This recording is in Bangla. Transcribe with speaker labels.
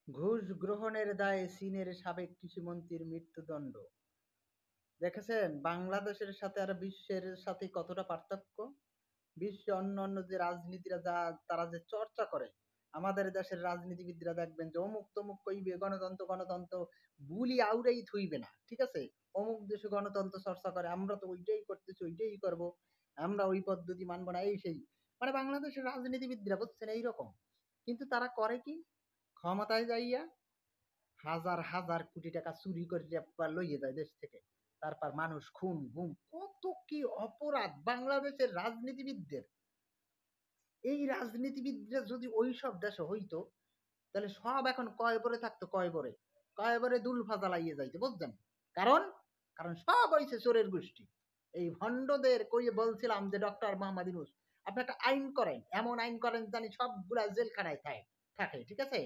Speaker 1: ঘুষ গ্রহণের দায়ে চীনের সাবেক কৃষিমন্ত্রীর মৃত্যুদণ্ড। দেখেছেন বাংলাদেশের সাথে আর বিশ্বের সাথে কতটা পার্থক্য? বিশ্বে অন্যান্য যে রাজনীতিরা তারা যে চর্চা করে, আমাদের দেশের রাজনীতিবিদরা দেখবেন যে অমুক তমুক কইবে গণতন্ত্র গণতন্ত্র, বুলি আউড়াই থুইবে না, ঠিক আছে? অমুক দেশে গণতন্ত্র চর্চা করে, আমরা তো ওইটাই করতেছি, ওইটাই করব, আমরা ওই পদ্ধতি মানবো না, এই সেই। মানে বাংলাদেশের রাজনীতিবিদরা বুঝছেন এইরকম। কিন্তু তারা করে কি? ক্ষমতায় যাইয়া হাজার হাজার কোটি টাকা চুরি করে লইয়ে যায় দেশ থেকে। তারপর মানুষ খুন গুম, কত কি অপরাধ বাংলাদেশের রাজনীতিবিদদের। এই রাজনীতিবিদরা যদি ওই সব দেশে হইতো, তাহলে সব এখন কয়বরে থাকতো, কয়বরে দুল ফাজা লাইয়ে যাইতে, বুঝছেন? কারণ কারণ সব হইছে চোরের গোষ্ঠী। এই ভণ্ডদের কইয়ে বলছিলাম যে ডক্টর মোহাম্মদ ইউনূস, আপনি একটা আইন করেন, এমন আইন করেন জানি সবগুলা জেলখানায় থাকে, ঠিক আছে?